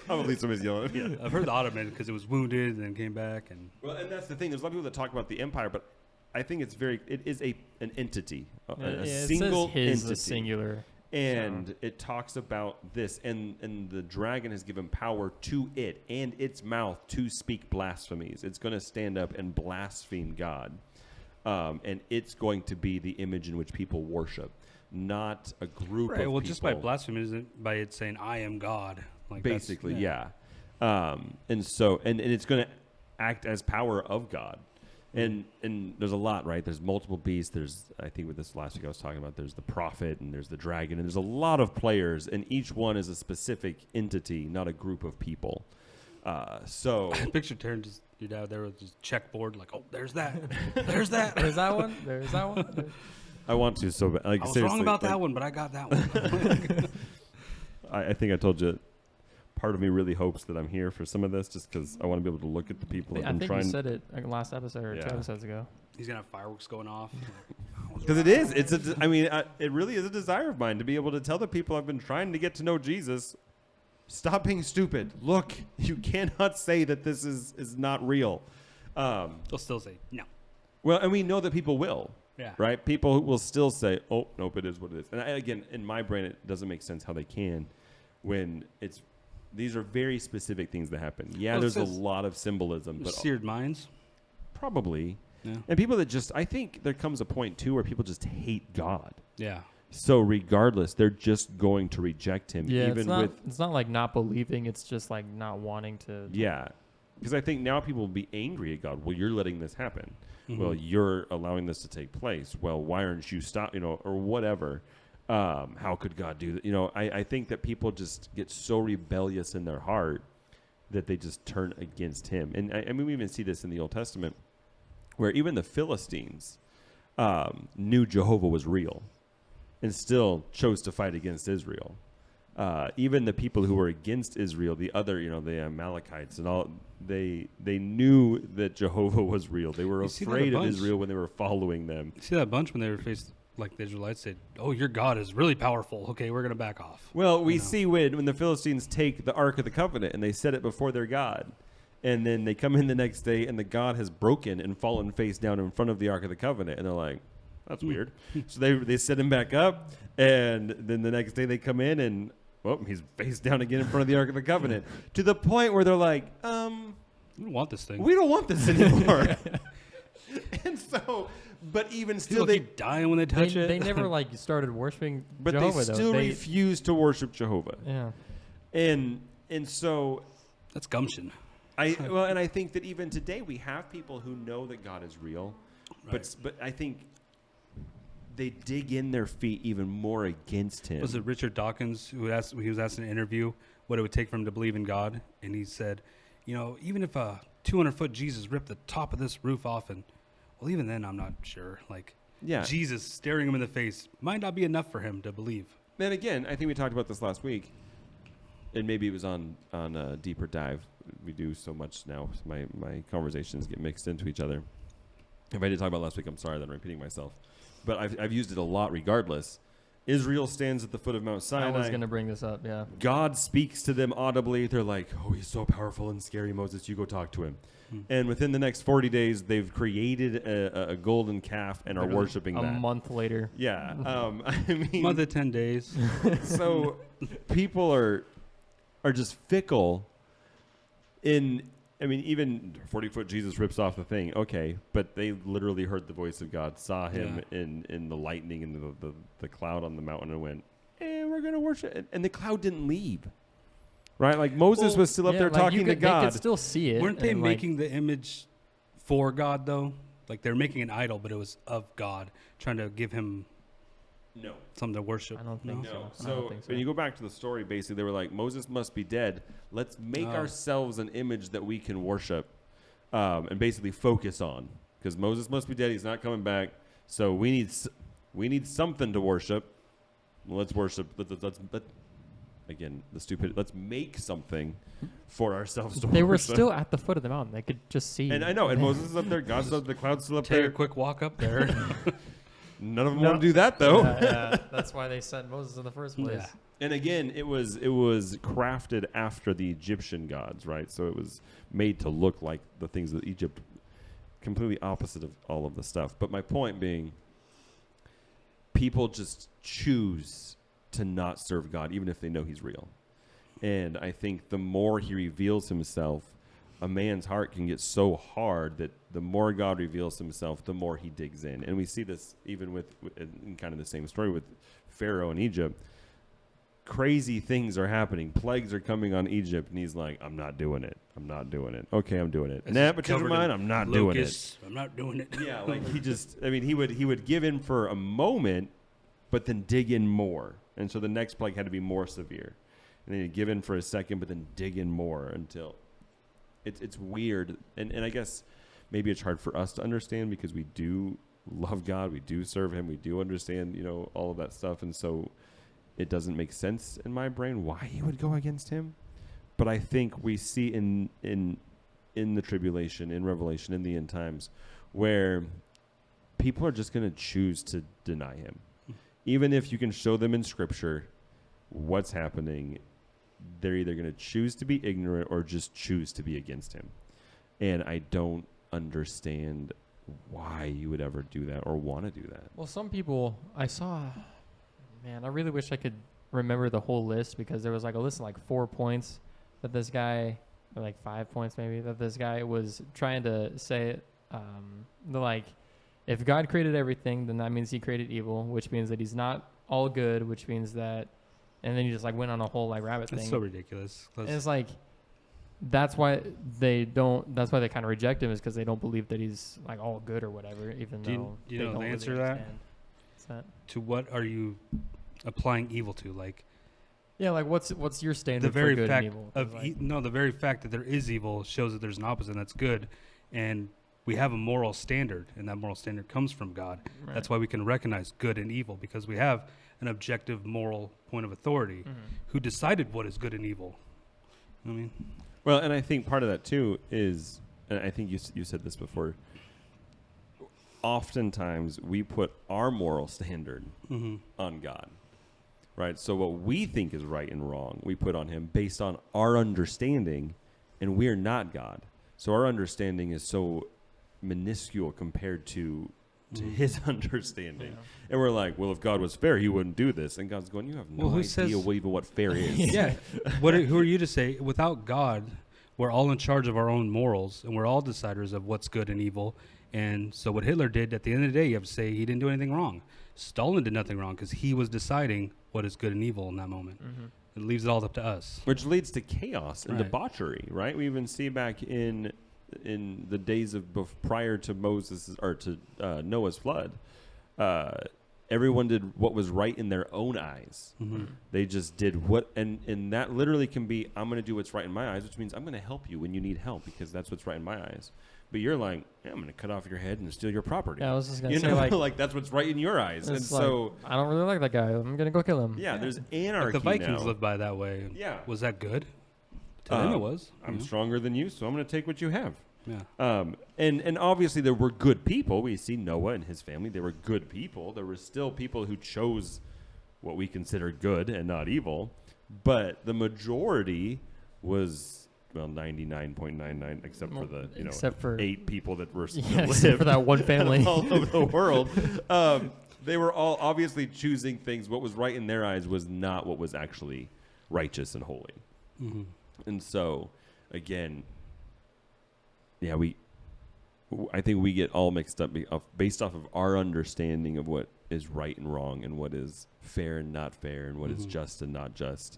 S2: Probably somebody's yelling at me.
S1: I've heard the Ottoman because it was wounded and then came back. And
S2: Well, and that's the thing. There's a lot of people that talk about the empire, but I think it is an entity, a single
S3: it says his
S2: entity.
S3: is singular.
S2: And it talks about this, and the dragon has given power to it and its mouth to speak blasphemies. It's going to stand up and blaspheme God. And it's going to be the image in which people worship, not a group of
S1: well,
S2: people.
S1: just by blasphemy, isn't it? By it saying, "I am God." Like
S2: Basically, yeah. And so, and it's going to act as power of God. And there's a lot, right? There's multiple beasts. There's, I think with this last week I was talking about, there's the prophet and there's the dragon. And there's a lot of players, and each one is a specific entity, not a group of people. So
S1: Picture Taryn just your dad there with his checkboard, like, "Oh, there's that, there's that."
S3: There's that one. There's that one.
S2: I want to so bad. Like,
S1: I was
S2: seriously,
S1: wrong about
S2: like,
S1: that one, but I got that one.
S2: I think I told you, part of me really hopes that I'm here for some of this, just because I want to be able to look at the people that
S3: I
S2: have been
S3: think you
S2: trying.
S3: said it like last episode or
S2: Yeah.
S3: 2 episodes ago.
S1: He's gonna have fireworks going off.
S2: Because it is. It's a. I mean, it really is a desire of mine to be able to tell the people I've been trying to get to know Jesus, stop being stupid. Look, you cannot say that this is not real.
S1: They'll still say no.
S2: Well, and we know that people will,
S1: Yeah.
S2: right? People who will still say, "Oh, nope, it is what it is." And again, in my brain, it doesn't make sense how they can, when it's. These are very specific things that happen. Yeah,
S1: Well, it
S2: there's a
S1: says
S2: lot of symbolism, but
S1: Seared minds.
S2: probably.
S1: Yeah.
S2: And people that just, I think there comes a point too where people just hate God.
S1: Yeah.
S2: So regardless, they're just going to reject him.
S3: Yeah,
S2: even
S3: it's not like not believing. It's just like not wanting to.
S2: yeah. Because I think now people will be angry at God. Well, you're letting this happen.
S1: Mm-hmm.
S2: Well, you're allowing this to take place. Well, why aren't you stop? Or whatever. How could God do that? I think that people just get so rebellious in their heart that they just turn against him. And I mean, we even see this in the Old Testament, where even the Philistines knew Jehovah was real and still chose to fight against Israel. Even the people who were against Israel, the other, the Amalekites and all, they knew that Jehovah was real. They were
S1: You see that a
S2: afraid of
S1: bunch.
S2: Israel when they were following them.
S1: See that bunch when they were faced, like the Israelites said, "Oh, your God is really powerful. Okay, we're gonna back off."
S2: Well, we
S1: You know.
S2: see when the Philistines take the Ark of the Covenant and they set it before their God. And then they come in the next day and the God has broken and fallen face down in front of the Ark of the Covenant. And they're like, that's weird. So they set him back up. And then the next day they come in and, he's face down again in front of the Ark of the Covenant. To the point where they're like,
S1: We don't want this thing.
S2: we don't want this anymore. And so, but even still,
S1: People keep dying when they touch it.
S3: They never like started worshiping
S2: but
S3: Jehovah
S2: they still
S3: though.
S2: refuse to worship Jehovah.
S3: Yeah.
S2: And so
S1: That's gumption.
S2: and I think that even today we have people who know that God is real,
S1: Right.
S2: but I think they dig in their feet even more against him.
S1: Was it Richard Dawkins who he was asked in an interview what it would take for him to believe in God, and he said, even if a 200-foot Jesus ripped the top of this roof off, and well, even then I'm not sure. Like,
S2: Yeah.
S1: Jesus staring him in the face might not be enough for him to believe.
S2: Then again, I think we talked about this last week, and maybe it was on a deeper dive. We do so much now. So my conversations get mixed into each other. If I did talk about last week, I'm sorry that I'm repeating myself. But I've used it a lot regardless. Israel stands at the foot of Mount
S3: I
S2: Sinai.
S3: was gonna bring this up. Yeah.
S2: God speaks to them audibly. They're like, oh, he's so powerful and scary, Moses. You go talk to him. And within the next 40 days, they've created a golden calf and are
S3: Literally
S2: worshiping
S3: a
S2: that.
S3: month later.
S2: Yeah. I mean,
S1: Month of 10 days.
S2: so people are just fickle even 40-foot Jesus rips off the thing. Okay, but they literally heard the voice of God, saw him in the lightning and the cloud on the mountain, and went, we're going to worship. And the cloud didn't leave. Right? Like Moses was still up there
S3: like
S2: talking to God.
S3: They could still see it.
S1: Weren't they
S3: and, like,
S1: making the image for God, though? Like, they're making an idol, but it was of God, trying to give him
S2: No.
S1: something to worship.
S3: I don't think
S2: No.
S3: so. I don't
S2: So
S3: think so.
S2: when you go back to the story, basically, they were like, Moses must be dead. Let's make ourselves an image that we can worship and basically focus on. Because Moses must be dead. He's not coming back. So we need something to worship. Well, let's worship. Again, the stupid. Let's make something for ourselves to
S3: They were
S2: worship.
S3: still at the foot of the mountain. They could just see.
S2: And I know. And Moses is up there. God's up. The cloud's still up
S1: Take a
S2: there.
S1: quick walk up there.
S2: None of them want to do that, though.
S3: Yeah, that's why they sent Moses in the first place.
S1: Yeah.
S2: And again, it was crafted after the Egyptian gods, right? So it was made to look like the things of Egypt, completely opposite of all of the stuff. But my point being, people just choose to not serve God, even if they know he's real. And I think the more he reveals himself, a man's heart can get so hard that the more God reveals himself, the more he digs in. And we see this even in kind of the same story with Pharaoh in Egypt. Crazy things are happening. Plagues are coming on Egypt, and he's like, I'm not doing it. I'm not doing it. Okay, I'm doing it. Nah, but never mind, I'm not doing it.
S1: I'm not doing it.
S2: Yeah, like he would give in for a moment, but then dig in more. And so the next plague had to be more severe. And then he'd give in for a second, but then dig in more until it's weird. And I guess maybe it's hard for us to understand because we do love God, we do serve him, we do understand, all of that stuff. And so it doesn't make sense in my brain why he would go against him. But I think we see in the tribulation, in Revelation, in the end times, where people are just going to choose to deny him. Even if you can show them in Scripture what's happening, they're either going to choose to be ignorant or just choose to be against him. And I don't understand why you would ever do that or want to do that.
S3: Well, some people I saw, man, I really wish I could remember the whole list because there was like a list of like 4 points that this guy, or like 5 points maybe, that this guy was trying to say, like, if God created everything, then that means he created evil, which means that he's not all good, which means that, and then he just like went on a whole like rabbit
S1: That's
S3: thing.
S1: so ridiculous.
S3: And it's like, that's why they kind of reject him, is because they don't believe that he's like all good or whatever, even
S1: Do you-
S3: though
S1: do you
S3: they
S1: know
S3: don't
S1: the
S3: really
S1: answer to that?
S3: understand. What's that?
S1: To what are you applying evil to? Like
S3: Yeah, like what's your standard
S1: the very
S3: for good
S1: fact
S3: and evil?
S1: of
S3: Like,
S1: the very fact that there is evil shows that there's an opposite, and that's good. And we have a moral standard, and that moral standard comes from God.
S3: right.
S1: That's why we can recognize good and evil, because we have an objective moral point of authority who decided what is good and evil. I mean,
S2: Well, and I think part of that too is, and I think you said this before, oftentimes we put our moral standard on God, right? So what we think is right and wrong, we put on him based on our understanding, and we're not God. So our understanding is so minuscule compared to his understanding.
S3: Yeah.
S2: And we're like, well, if God was fair, he wouldn't do this. And God's going, you have no
S1: Well, who
S2: idea
S1: says-
S2: what fair is.
S1: yeah. Who are you to say? Without God, we're all in charge of our own morals, and we're all deciders of what's good and evil. And so what Hitler did, at the end of the day, you have to say he didn't do anything wrong. Stalin did nothing wrong because he was deciding what is good and evil in that moment. It leaves it all up to us.
S2: Which leads to chaos and
S1: Right.
S2: debauchery, right? We even see back in the days of prior to Moses or to Noah's flood, everyone did what was right in their own eyes. They just did and that literally can be, I'm going to do what's right in my eyes, which means I'm going to help you when you need help because that's what's right in my eyes. But you're like, I'm going to cut off your head and steal your property.
S3: Yeah, I was just gonna
S2: You
S3: say
S2: know,
S3: like,
S2: like that's what's right in your eyes. And
S3: it's like,
S2: so,
S3: I don't really like that guy. I'm gonna go kill him.
S2: yeah, there's
S1: Like
S2: anarchy
S1: the Vikings
S2: now.
S1: lived by that way.
S2: Yeah.
S1: Was that good? To them it was.
S2: I'm
S1: you know?
S2: stronger than you, so I'm going to take what you have.
S1: Yeah.
S2: And obviously there were good people. We see Noah and his family. They were good people. There were still people who chose what we consider good and not evil, but the majority was, well, 99.99, except for the,
S3: Except for
S2: 8 people that were
S3: yeah, except for that one family
S2: all over the world. They were all obviously choosing things. What was right in their eyes was not what was actually righteous and holy.
S1: Mm-hmm.
S2: And so, again, yeah, I think we get all mixed up based off of our understanding of what is right and wrong, and what is fair and not fair, and what is just and not just.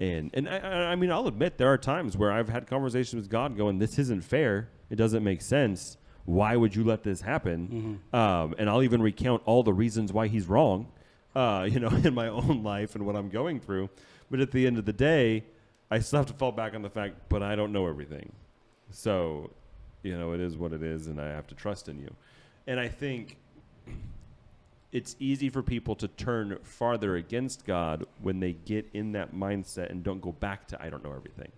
S2: And I mean, I'll admit there are times where I've had conversations with God going, this isn't fair. It doesn't make sense. Why would you let this happen? And I'll even recount all the reasons why he's wrong, in my own life and what I'm going through. But at the end of the day, I still have to fall back on the fact, but I don't know everything. So, it is what it is, and I have to trust in you. And I think it's easy for people to turn farther against God when they get in that mindset and don't go back to, I don't know everything.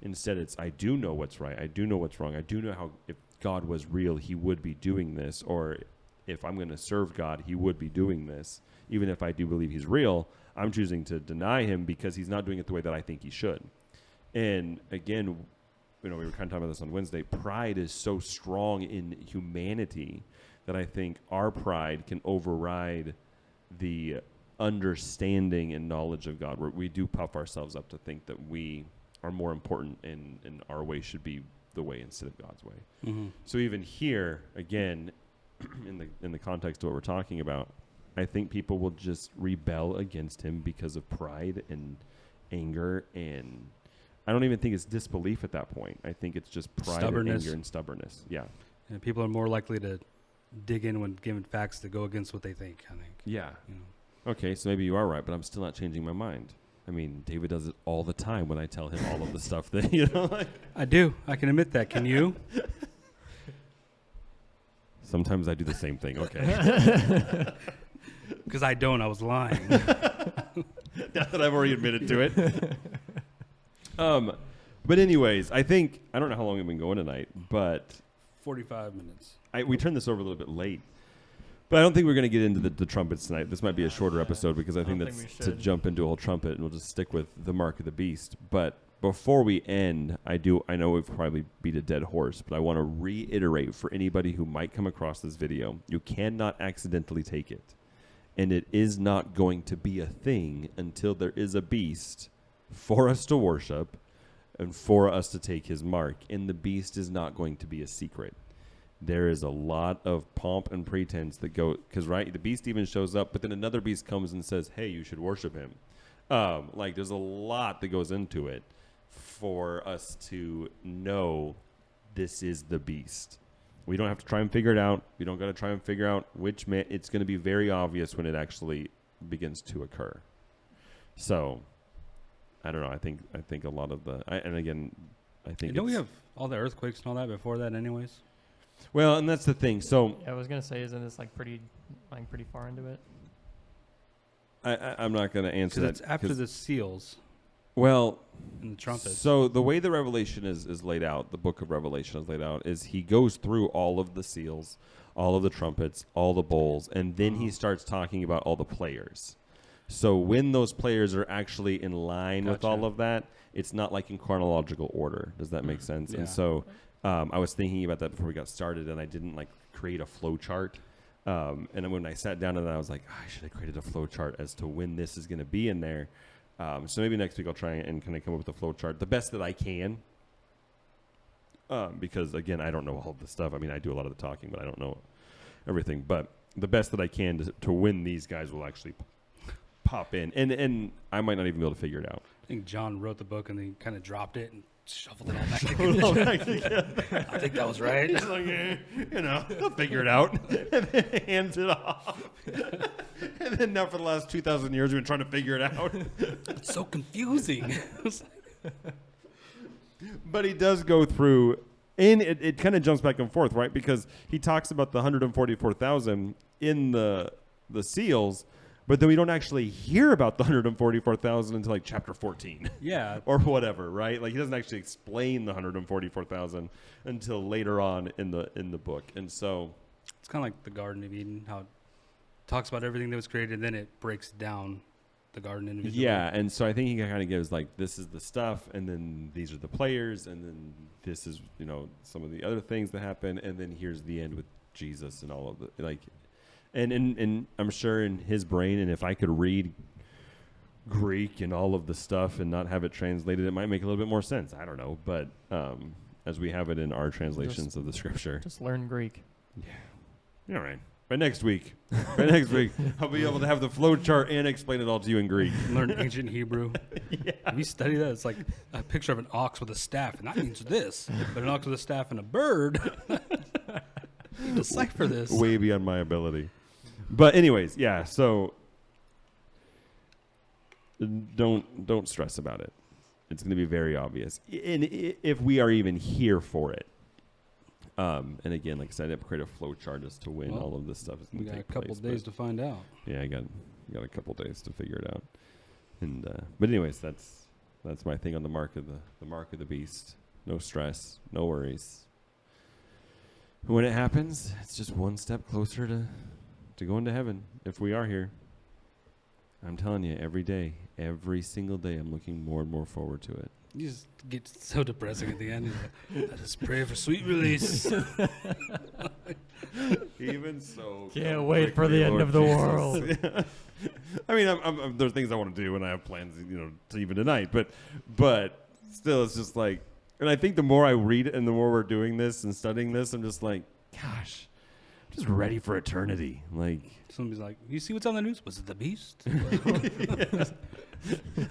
S2: Instead, it's, I do know what's right. I do know what's wrong. I do know how, if God was real, he would be doing this. Or if I'm going to serve God, he would be doing this. Even if I do believe he's real, I'm choosing to deny him because he's not doing it the way that I think he should. And again, we were kind of talking about this on Wednesday. Pride is so strong in humanity that I think our pride can override the understanding and knowledge of God. We do puff ourselves up to think that we are more important, and our way should be the way instead of God's way.
S1: Mm-hmm.
S2: So even here, again, in the context of what we're talking about, I think people will just rebel against him because of pride and anger, and I don't even think it's disbelief at that point. I think it's just pride and anger and stubbornness. Yeah.
S1: And people are more likely to dig in when given facts that go against what they think, I think.
S2: Yeah. Okay, so maybe you are right, but I'm still not changing my mind. I mean, David does it all the time when I tell him all of the stuff that,
S1: I do. I can admit that. Can you?
S2: Sometimes I do the same thing. Okay.
S1: Because I don't. I was lying.
S2: Now that I've already admitted to it. But anyways, I don't know how long we've been going tonight, but
S1: 45 minutes.
S2: we turned this over a little bit late. But I don't think we're going to get into the trumpets tonight. This might be a shorter episode because I think
S3: think
S2: that's
S3: we
S2: to
S3: should.
S2: jump into a whole trumpet, and we'll just stick with the mark of the beast. But before we end, I know we've probably beat a dead horse, but I want to reiterate for anybody who might come across this video, you cannot accidentally take it. And it is not going to be a thing until there is a beast for us to worship and for us to take his mark. And the beast is not going to be a secret. There is a lot of pomp and pretense that go, because the beast even shows up, but then another beast comes and says, hey, you should worship him. There's a lot that goes into it for us to know this is the beast. We don't have to try and figure it out. We don't got to try and figure out which man. It's going to be very obvious when it actually begins to occur. So, I don't know. I think a lot of I think
S1: Don't we have all the earthquakes and all that before that anyways?
S2: Well, and that's the thing. So
S3: Yeah, I was gonna say, isn't this pretty far into it?
S2: I'm not going to answer
S1: Because
S2: that.
S1: it's after the seals
S2: Well,
S1: and the trumpets.
S2: so the way the Revelation is laid out, the book of Revelation is laid out, is he goes through all of the seals, all of the trumpets, all the bowls, and then he starts talking about all the players. So when those players are actually in line with all of that, it's not like in chronological order. Does that make sense?
S1: Yeah.
S2: And so I was thinking about that before we got started, and I didn't create a flow chart. And then when I sat down and I was like, I should have created a flow chart as to when this is going to be in there. So maybe next week I'll try and kind of come up with a flow chart, the best that I can. Because again, I don't know all the stuff. I mean, I do a lot of the talking, but I don't know everything. But the best that I can to when these guys will actually pop in, and I might not even be able to figure it out.
S1: I think John wrote the book and then kind of dropped it and shuffled it all back together. I think that was right.
S2: He's like, I'll figure it out, and then hands it off. And then now for the last 2,000 years, we've been trying to figure it out.
S1: It's so confusing.
S2: But he does go through, and it kind of jumps back and forth, right? Because he talks about the 144,000 in the seals, but then we don't actually hear about the 144,000 until chapter 14.
S1: Yeah.
S2: Or whatever, right? He doesn't actually explain the 144,000 until later on in the book. And so
S1: It's kind of like the Garden of Eden, how talks about everything that was created, and then it breaks down the garden individually.
S2: Yeah, and so I think he kind of gives like, this is the stuff, and then these are the players, and then this is, you know, some of the other things that happen, and then here's the end with Jesus and all of the like, and I'm sure in his brain, and if I could read Greek and all of the stuff and not have it translated, it might make a little bit more sense. I don't know, but as we have it in our translations of the scripture,
S3: Just learn Greek.
S2: all right. By next week, I'll be able to have the flow chart and explain it all to you in Greek.
S1: Learn ancient Hebrew. If you study that, it's like a picture of an ox with a staff, and that means this. But an ox with a staff and a bird, you decipher this.
S2: Way beyond my ability. But anyways, yeah. So don't stress about it. It's going to be very obvious, and if we are even here for it. And again, like I said, I create a flow chart as to when all of this stuff is
S1: We
S2: going to
S1: got a
S2: take
S1: couple
S2: place.
S1: days to find out.
S2: Yeah, I got a couple days to figure it out. And but anyways, that's my thing on the mark of the beast. No stress, no worries. When it happens, it's just one step closer to going to heaven if we are here. I'm telling you, every day, every single day, I'm looking more and more forward to it.
S1: You just get so depressing at the end. You're like, I just pray for sweet release.
S2: Even so,
S3: Can't
S2: come
S3: wait for
S2: quickly,
S3: the end
S2: Lord
S3: of the
S2: Jesus.
S3: world.
S2: I mean, I'm, there's things I want to do, and I have plans, to even tonight. But still, it's just like, and I think the more I read it and the more we're doing this and studying this, I'm just like, gosh, I'm just ready for eternity. Like,
S1: Somebody's like, you see what's on the news? Was it the beast?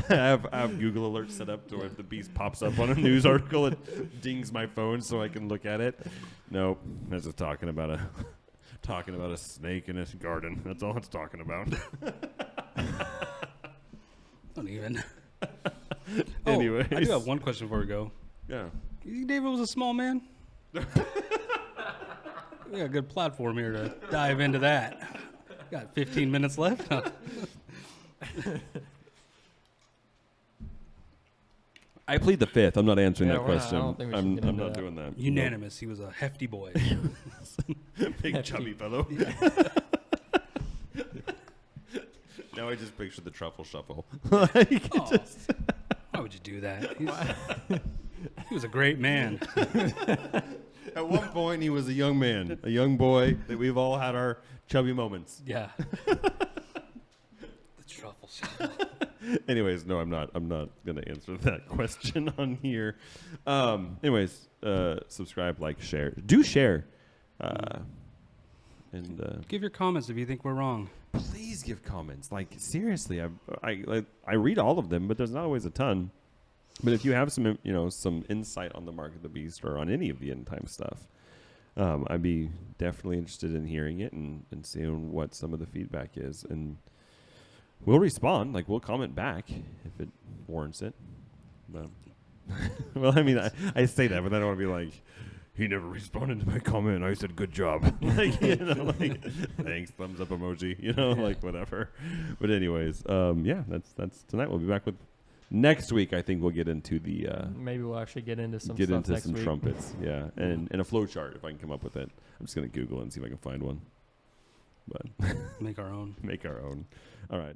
S2: I have Google alerts set up to where if the beast pops up on a news article, it dings my phone so I can look at it. Nope, it's just talking about a snake in a garden. That's all it's talking about.
S1: Don't even.
S2: Anyways.
S1: I do have one question before we go.
S2: Yeah.
S1: You think David was a small man? We got a good platform here to dive into that. Got 15 minutes left.
S2: I plead the fifth. I'm not answering that
S3: Yeah, we're not- I
S2: question.
S3: don't think we should
S2: I'm
S3: get into
S2: not
S3: that.
S2: doing that.
S1: Unanimous. He was a hefty boy.
S2: No. Big chubby fellow. Now I just picture the truffle shuffle. Like,
S1: Oh, why would you do that? He was a great man.
S2: at one point, he was a young man, a young boy that we've all had our chubby moments.
S1: Yeah. The truffle shuffle.
S2: Anyways, no, I'm not gonna answer that question on here. Anyways, subscribe, like, share. Do share. And
S1: Give your comments if you think we're wrong.
S2: please give comments. Like, seriously, I read all of them, but there's not always a ton. But if you have some some insight on the Mark of the Beast or on any of the end time stuff, I'd be definitely interested in hearing it and seeing what some of the feedback is. And we'll respond, like we'll comment back if it warrants it. But well, I mean, I say that, but I don't want to be like, he never responded to my comment. I said, good job. Like, like, thanks, thumbs up emoji, like whatever. But anyways, yeah, that's tonight. We'll be back with next week. I think we'll get into the
S3: Maybe we'll actually get into some stuff next week.
S2: trumpets. Yeah, and a flow chart if I can come up with it. I'm just gonna Google it and see if I can find one. But
S1: Make our own.
S2: make our own. All right.